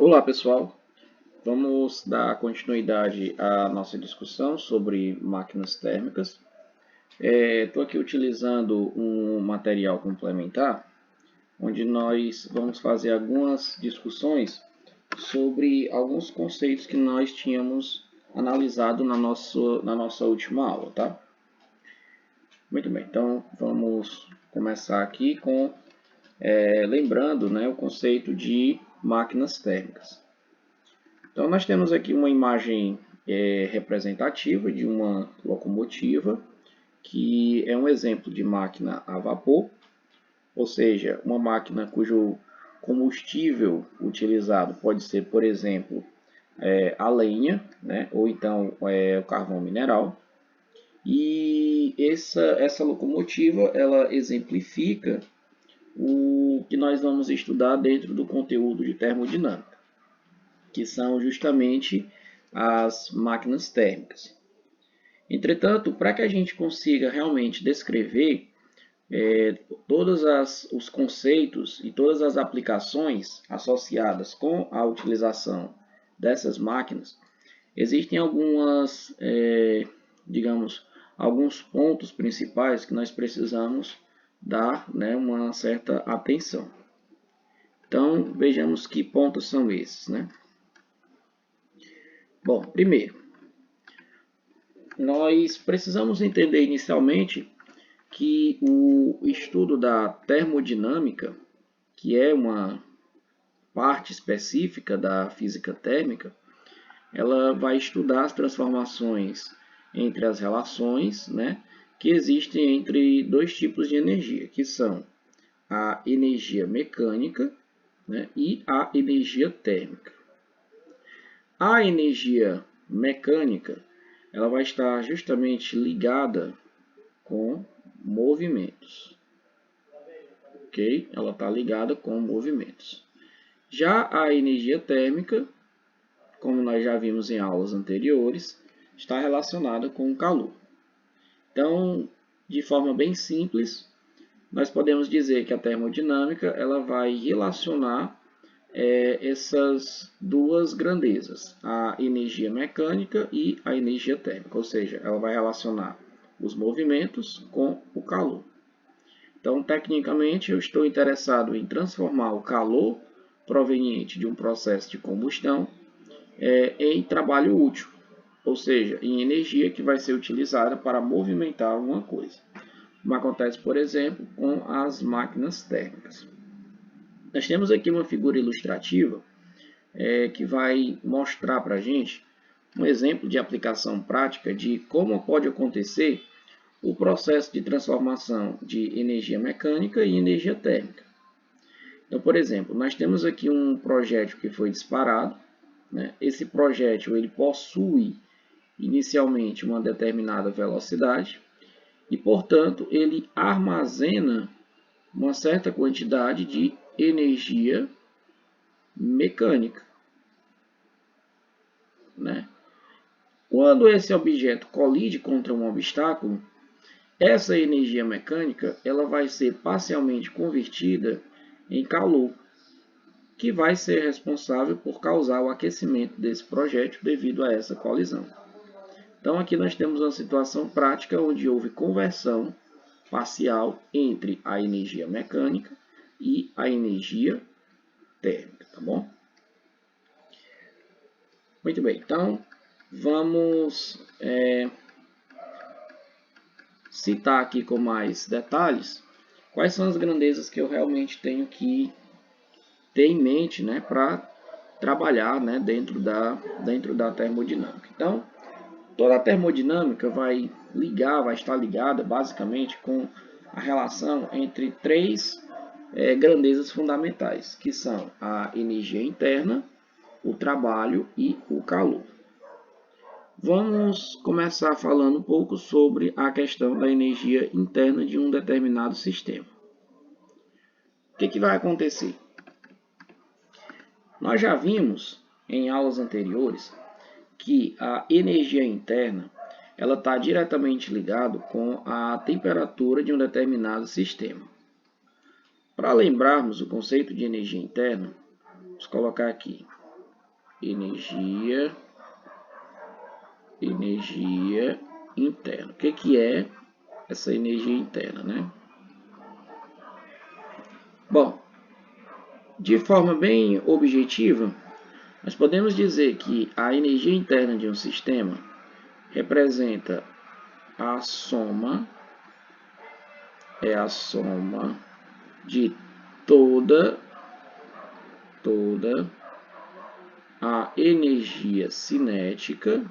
Olá pessoal, vamos dar continuidade à nossa discussão sobre máquinas térmicas. Estou aqui utilizando um material complementar, onde nós vamos fazer algumas discussões sobre alguns conceitos que nós tínhamos analisado na nossa última aula, tá? Muito bem, então vamos começar aqui com lembrando, o conceito de máquinas térmicas. Então, nós temos aqui uma imagem representativa de uma locomotiva, que é um exemplo de máquina a vapor, ou seja, uma máquina cujo combustível utilizado pode ser, por exemplo, a lenha, ou então o carvão mineral. E essa locomotiva ela exemplifica o que nós vamos estudar dentro do conteúdo de termodinâmica, que são justamente as máquinas térmicas. Entretanto, para que a gente consiga realmente descrever todos os conceitos e todas as aplicações associadas com a utilização dessas máquinas, existem alguns pontos principais que nós precisamos dar uma certa atenção. Então, vejamos que pontos são esses, Bom, primeiro, nós precisamos entender inicialmente que o estudo da termodinâmica, que é uma parte específica da física térmica, ela vai estudar as transformações entre as relações, que existem entre dois tipos de energia, que são a energia mecânica, e a energia térmica. A energia mecânica ela vai estar justamente ligada com movimentos. Ok? Ela está ligada com movimentos. Já a energia térmica, como nós já vimos em aulas anteriores, está relacionada com o calor. Então, de forma bem simples, nós podemos dizer que a termodinâmica ela vai relacionar essas duas grandezas, a energia mecânica e a energia térmica, ou seja, ela vai relacionar os movimentos com o calor. Então, tecnicamente, eu estou interessado em transformar o calor proveniente de um processo de combustão em trabalho útil, ou seja, em energia que vai ser utilizada para movimentar alguma coisa, como acontece, por exemplo, com as máquinas térmicas. Nós temos aqui uma figura ilustrativa que vai mostrar para a gente um exemplo de aplicação prática de como pode acontecer o processo de transformação de energia mecânica e energia térmica. Então, por exemplo, nós temos aqui um projétil que foi disparado. Esse projétil ele possui inicialmente uma determinada velocidade e, portanto, ele armazena uma certa quantidade de energia mecânica. Quando esse objeto colide contra um obstáculo, essa energia mecânica ela vai ser parcialmente convertida em calor, que vai ser responsável por causar o aquecimento desse projétil devido a essa colisão. Então aqui nós temos uma situação prática onde houve conversão parcial entre a energia mecânica e a energia térmica, tá bom? Muito bem, então vamos citar aqui com mais detalhes quais são as grandezas que eu realmente tenho que ter em mente para trabalhar dentro da termodinâmica. Então, toda a termodinâmica vai estar ligada basicamente com a relação entre três grandezas fundamentais, que são a energia interna, o trabalho e o calor. Vamos começar falando um pouco sobre a questão da energia interna de um determinado sistema. O que vai acontecer? Nós já vimos em aulas anteriores que a energia interna ela está diretamente ligada com a temperatura de um determinado sistema. Para lembrarmos o conceito de energia interna, vamos colocar aqui. energia interna. O que é essa energia interna, né? Bom, de forma bem objetiva, nós podemos dizer que a energia interna de um sistema representa a soma de toda a energia cinética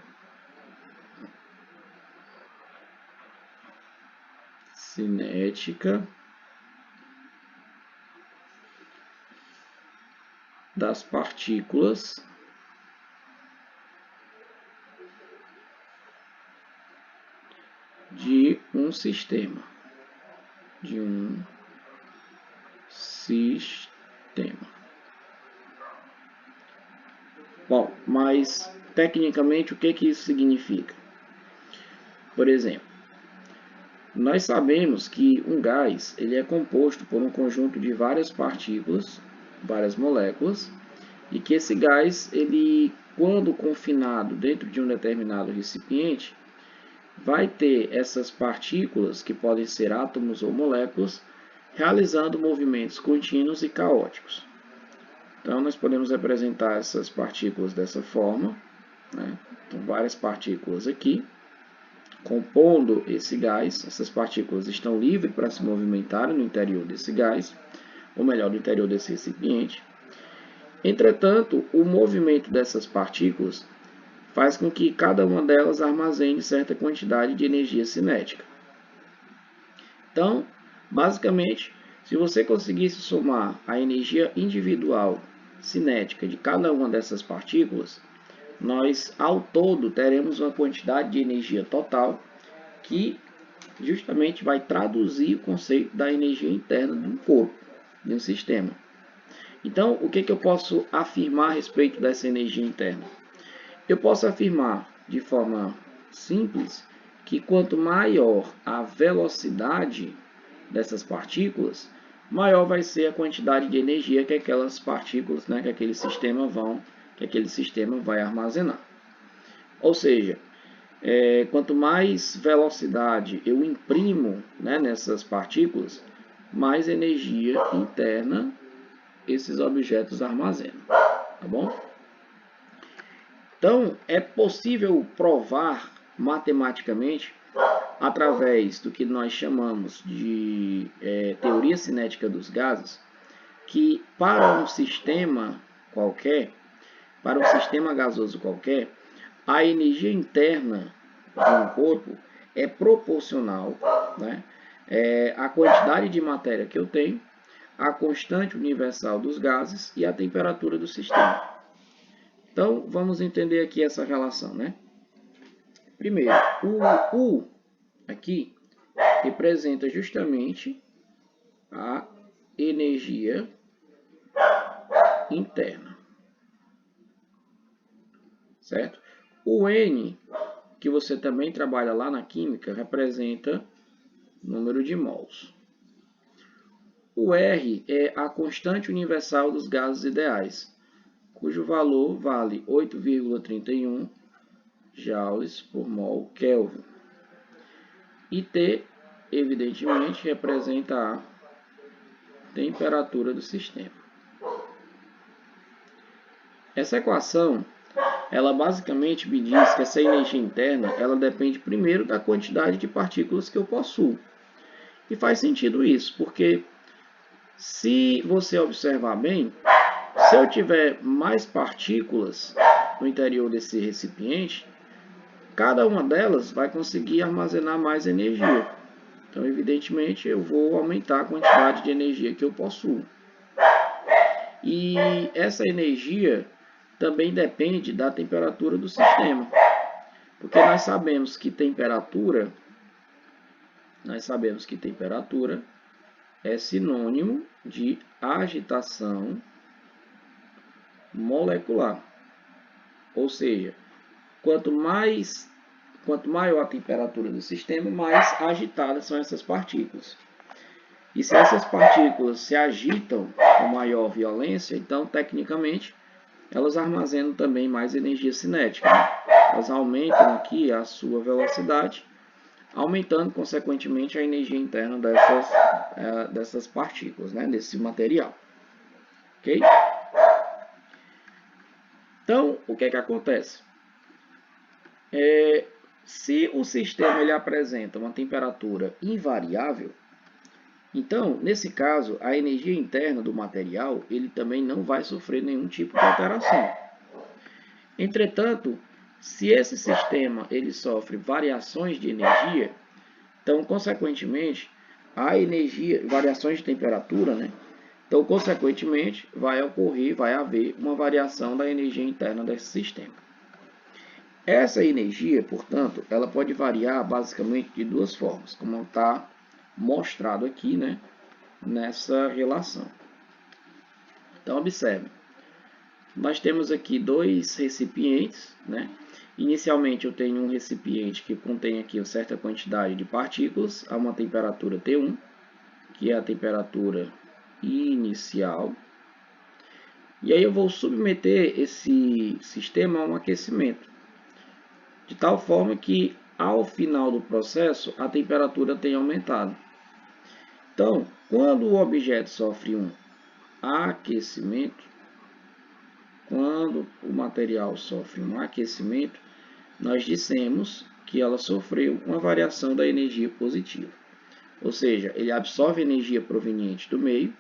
das partículas de um sistema. Bom, mas tecnicamente o que isso significa? Por exemplo, nós sabemos que um gás ele é composto por um conjunto de várias partículas, várias moléculas, e que esse gás, ele, quando confinado dentro de um determinado recipiente, vai ter essas partículas, que podem ser átomos ou moléculas, realizando movimentos contínuos e caóticos. Então, nós podemos representar essas partículas dessa forma, né? Então, várias partículas aqui, compondo esse gás. Essas partículas estão livres para se movimentarem no interior desse gás, ou melhor, no interior desse recipiente. Entretanto, o movimento dessas partículas faz com que cada uma delas armazene certa quantidade de energia cinética. Então, basicamente, se você conseguisse somar a energia individual cinética de cada uma dessas partículas, nós, ao todo, teremos uma quantidade de energia total que justamente vai traduzir o conceito da energia interna de um corpo, de um sistema. Então, o que eu posso afirmar a respeito dessa energia interna? Eu posso afirmar de forma simples que quanto maior a velocidade dessas partículas, maior vai ser a quantidade de energia que aquelas partículas, né, que aquele sistema vai armazenar. Ou seja, quanto mais velocidade eu imprimo, né, nessas partículas, mais energia interna esses objetos armazenam, tá bom? Então, é possível provar matematicamente, através do que nós chamamos de teoria cinética dos gases, que para um sistema qualquer, para um sistema gasoso qualquer, a energia interna de um corpo é proporcional, né, à quantidade de matéria que eu tenho, à constante universal dos gases e à temperatura do sistema. Então, vamos entender aqui essa relação, né? Primeiro, o U aqui representa justamente a energia interna, certo? O N, que você também trabalha lá na química, representa número de mols. O R é a constante universal dos gases ideais, cujo valor vale 8,31 joules por mol Kelvin. E T, evidentemente, representa a temperatura do sistema. Essa equação, ela basicamente me diz que essa energia interna, ela depende primeiro da quantidade de partículas que eu possuo. E faz sentido isso, porque se você observar bem, se eu tiver mais partículas no interior desse recipiente, cada uma delas vai conseguir armazenar mais energia. Então, evidentemente, eu vou aumentar a quantidade de energia que eu possuo. E essa energia também depende da temperatura do sistema. Porque nós sabemos que temperatura é sinônimo de agitação molecular. Ou seja, quanto maior a temperatura do sistema, mais agitadas são essas partículas. E se essas partículas se agitam com maior violência, então, tecnicamente, elas armazenam também mais energia cinética, né? Elas aumentam aqui a sua velocidade, aumentando consequentemente a energia interna dessas partículas, né? Desse material. Ok? Então, o que acontece? Se o sistema ele apresenta uma temperatura invariável, então, nesse caso, a energia interna do material ele também não vai sofrer nenhum tipo de alteração. Entretanto, se esse sistema ele sofre variações de energia, então, consequentemente, a energia, variações de temperatura, né? Então, consequentemente, vai haver uma variação da energia interna desse sistema. Essa energia, portanto, ela pode variar basicamente de duas formas, como está mostrado aqui, né, nessa relação. Então, observe. Nós temos aqui dois recipientes, né? Inicialmente eu tenho um recipiente que contém aqui uma certa quantidade de partículas a uma temperatura T1, que é a temperatura inicial. E aí eu vou submeter esse sistema a um aquecimento, de tal forma que ao final do processo a temperatura tenha aumentado. Então, quando o objeto sofre um aquecimento, quando o material sofre um aquecimento, nós dissemos que ela sofreu uma variação da energia positiva. Ou seja, ele absorve energia proveniente do meio,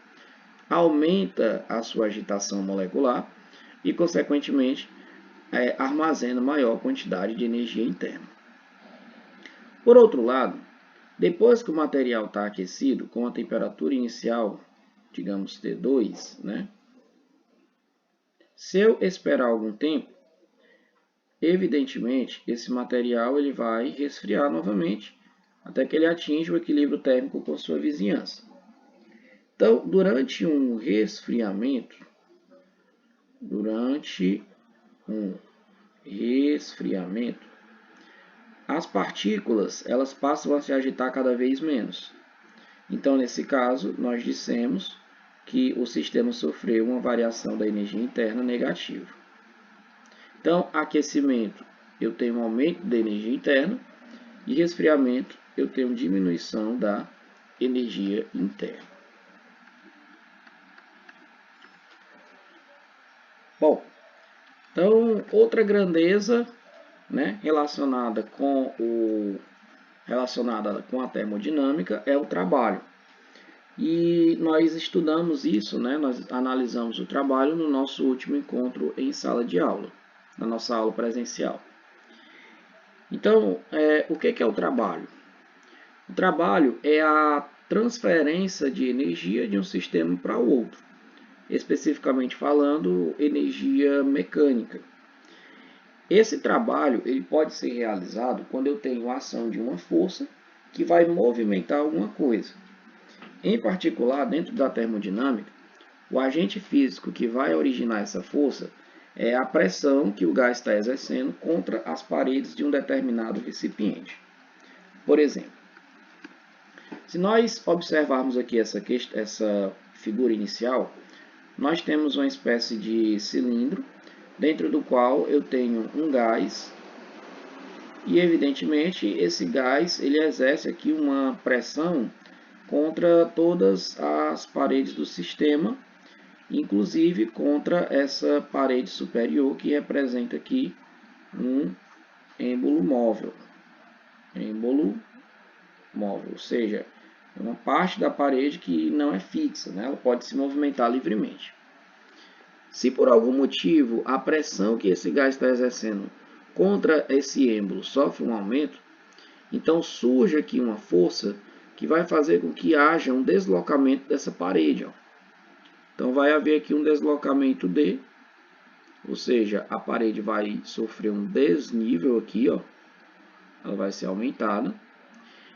aumenta a sua agitação molecular e, consequentemente, armazena maior quantidade de energia interna. Por outro lado, depois que o material está aquecido com a temperatura inicial, digamos T2, né? Se eu esperar algum tempo, evidentemente, esse material ele vai resfriar novamente, até que ele atinja o equilíbrio térmico com sua vizinhança. Então, durante um resfriamento, as partículas elas passam a se agitar cada vez menos. Então, nesse caso, nós dissemos que o sistema sofreu uma variação da energia interna negativa. Então, aquecimento, eu tenho um aumento da energia interna, e resfriamento, eu tenho diminuição da energia interna. Bom, então, outra grandeza, né, relacionada com a termodinâmica é o trabalho. E nós estudamos isso, né, nós analisamos o trabalho no nosso último encontro em sala de aula, na nossa aula presencial. Então, o que é o trabalho? O trabalho é a transferência de energia de um sistema para o outro, especificamente falando, energia mecânica. Esse trabalho ele pode ser realizado quando eu tenho a ação de uma força que vai movimentar alguma coisa. Em particular, dentro da termodinâmica, o agente físico que vai originar essa força é a pressão que o gás está exercendo contra as paredes de um determinado recipiente. Por exemplo, se nós observarmos aqui essa figura inicial, nós temos uma espécie de cilindro, dentro do qual eu tenho um gás, e evidentemente esse gás ele exerce aqui uma pressão contra todas as paredes do sistema, inclusive contra essa parede superior que representa aqui um êmbolo móvel. Ou seja, é uma parte da parede que não é fixa, né? Ela pode se movimentar livremente. Se por algum motivo a pressão que esse gás está exercendo contra esse êmbolo sofre um aumento, então surge aqui uma força que vai fazer com que haja um deslocamento dessa parede. Ó. Então vai haver aqui um deslocamento D, ou seja, a parede vai sofrer um desnível aqui, ó. Ela vai ser aumentada.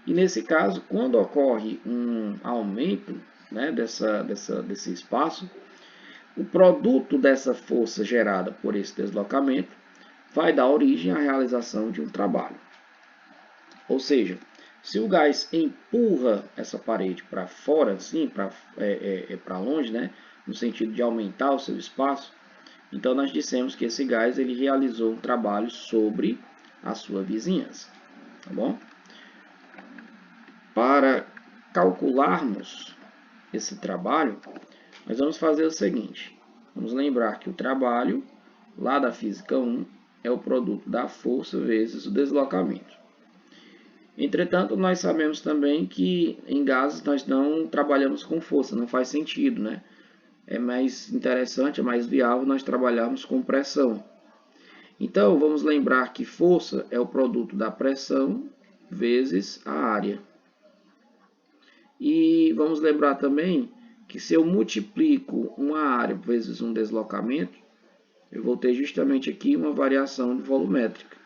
E nesse caso, quando ocorre um aumento, né, desse espaço, o produto dessa força gerada por esse deslocamento vai dar origem à realização de um trabalho. Ou seja, se o gás empurra essa parede para fora, assim, para longe, né, no sentido de aumentar o seu espaço, Então, nós dissemos que esse gás ele realizou um trabalho sobre a sua vizinhança. Tá bom? Para calcularmos esse trabalho, nós vamos fazer o seguinte. Vamos lembrar que o trabalho, lá da física 1, é o produto da força vezes o deslocamento. Entretanto, nós sabemos também que em gases nós não trabalhamos com força, não faz sentido, né? É mais interessante, é mais viável nós trabalharmos com pressão. Então, vamos lembrar que força é o produto da pressão vezes a área. E vamos lembrar também que se eu multiplico uma área vezes um deslocamento, eu vou ter justamente aqui uma variação de volumétrica.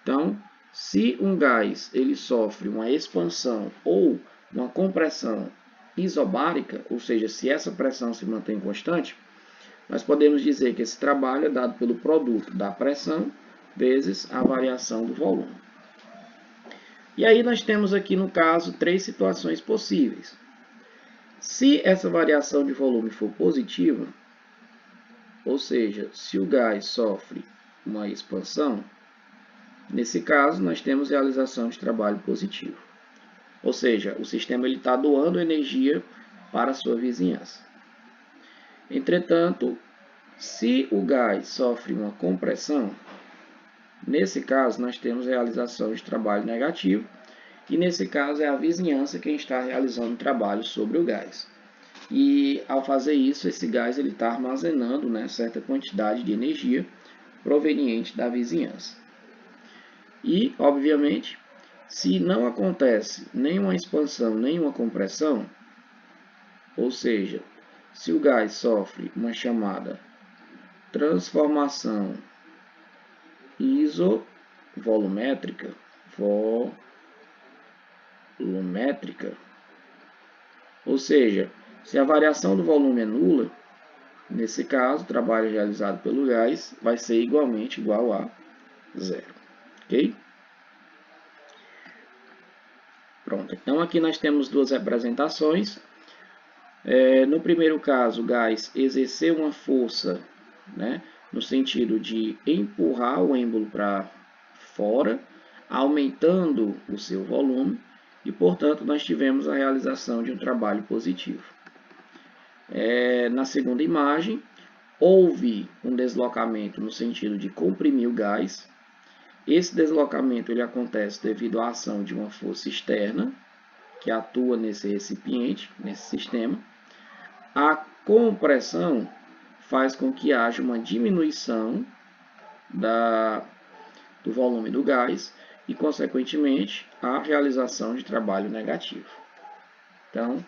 Então, se um gás ele sofre uma expansão ou uma compressão isobárica, ou seja, se essa pressão se mantém constante, nós podemos dizer que esse trabalho é dado pelo produto da pressão vezes a variação do volume. E aí nós temos aqui no caso 3 situações possíveis. Se essa variação de volume for positiva, ou seja, se o gás sofre uma expansão, nesse caso nós temos realização de trabalho positivo. Ou seja, o sistema está doando energia para a sua vizinhança. Entretanto, se o gás sofre uma compressão, nesse caso nós temos realização de trabalho negativo, e nesse caso é a vizinhança quem está realizando o trabalho sobre o gás. E ao fazer isso, esse gás está armazenando, né, certa quantidade de energia proveniente da vizinhança. E, obviamente, se não acontece nenhuma expansão, nenhuma compressão, ou seja, se o gás sofre uma chamada transformação isovolumétrica, ou seja, se a variação do volume é nula, nesse caso, o trabalho realizado pelo gás vai ser igualmente igual a zero. Ok? Pronto. Então, aqui nós temos duas representações. No primeiro caso, o gás exerceu uma força, né, no sentido de empurrar o êmbolo para fora, aumentando o seu volume, e, portanto, nós tivemos a realização de um trabalho positivo. Na segunda imagem, houve um deslocamento no sentido de comprimir o gás. Esse deslocamento ele acontece devido à ação de uma força externa, que atua nesse recipiente, nesse sistema. A compressão faz com que haja uma diminuição do volume do gás e, consequentemente, a realização de trabalho negativo. Então,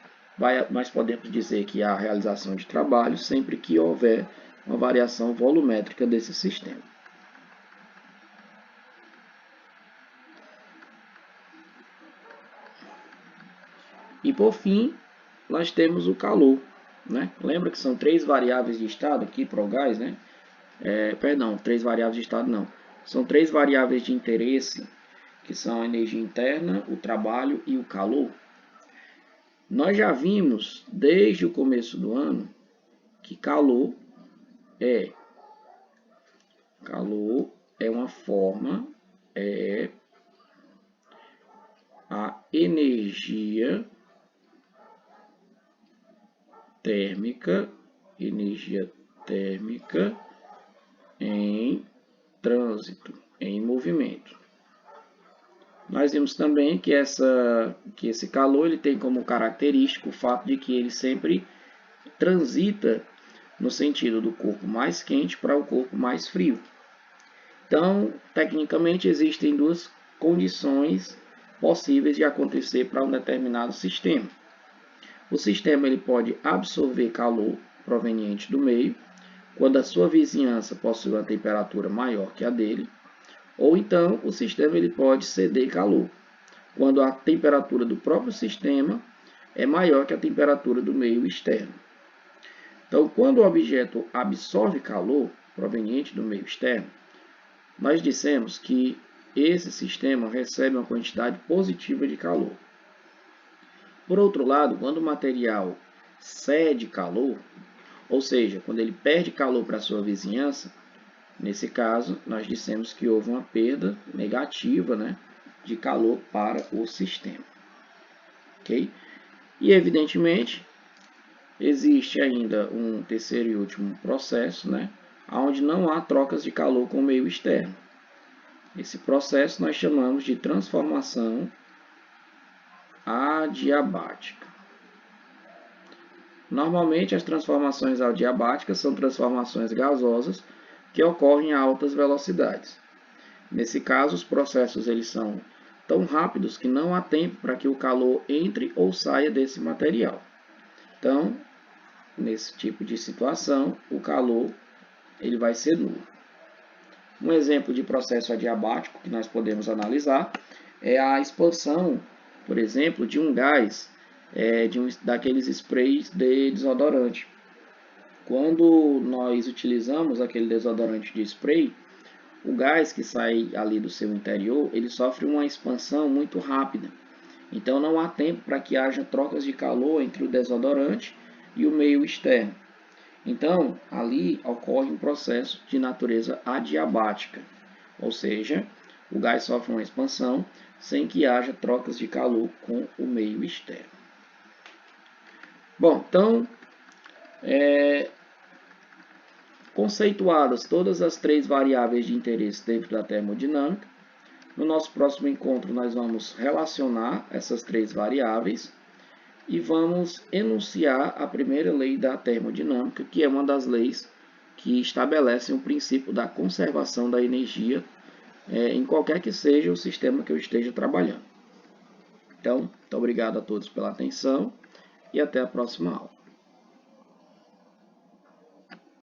nós podemos dizer que há realização de trabalho sempre que houver uma variação volumétrica desse sistema. E, por fim, nós temos o calor, né? Lembra que são 3 variáveis de estado aqui para o gás, né? Perdão, 3 variáveis de estado não. São 3 variáveis de interesse, que são a energia interna, o trabalho e o calor. Nós já vimos, desde o começo do ano, que calor é uma forma, a energia térmica em trânsito, em movimento. Nós vimos também que esse calor ele tem como característica o fato de que ele sempre transita no sentido do corpo mais quente para o corpo mais frio. Então, tecnicamente, existem 2 condições possíveis de acontecer para um determinado sistema. O sistema ele pode absorver calor proveniente do meio, quando a sua vizinhança possui uma temperatura maior que a dele, ou então o sistema ele pode ceder calor, quando a temperatura do próprio sistema é maior que a temperatura do meio externo. Então, quando o objeto absorve calor proveniente do meio externo, nós dissemos que esse sistema recebe uma quantidade positiva de calor. Por outro lado, quando o material cede calor, Ou seja, quando ele perde calor para a sua vizinhança, nesse caso, nós dissemos que houve uma perda negativa, né, de calor para o sistema. Ok? E, evidentemente, existe ainda um terceiro e último processo, né, onde não há trocas de calor com o meio externo. Esse processo nós chamamos de transformação adiabática. Normalmente, as transformações adiabáticas são transformações gasosas que ocorrem a altas velocidades. Nesse caso, os processos eles são tão rápidos que não há tempo para que o calor entre ou saia desse material. Então, nesse tipo de situação, o calor ele vai ser nulo. Um exemplo de processo adiabático que nós podemos analisar é a expansão, por exemplo, de um gás, daqueles sprays de desodorante. Quando nós utilizamos aquele desodorante de spray, o gás que sai ali do seu interior, ele sofre uma expansão muito rápida. Então não há tempo para que haja trocas de calor entre o desodorante e o meio externo. Então, ali ocorre um processo de natureza adiabática, ou seja, o gás sofre uma expansão sem que haja trocas de calor com o meio externo. Bom, então, conceituadas todas as três variáveis de interesse dentro da termodinâmica, no nosso próximo encontro nós vamos relacionar essas três variáveis e vamos enunciar a primeira lei da termodinâmica, que é uma das leis que estabelecem o princípio da conservação da energia em qualquer que seja o sistema que eu esteja trabalhando. Então, muito obrigado a todos pela atenção e até a próxima aula.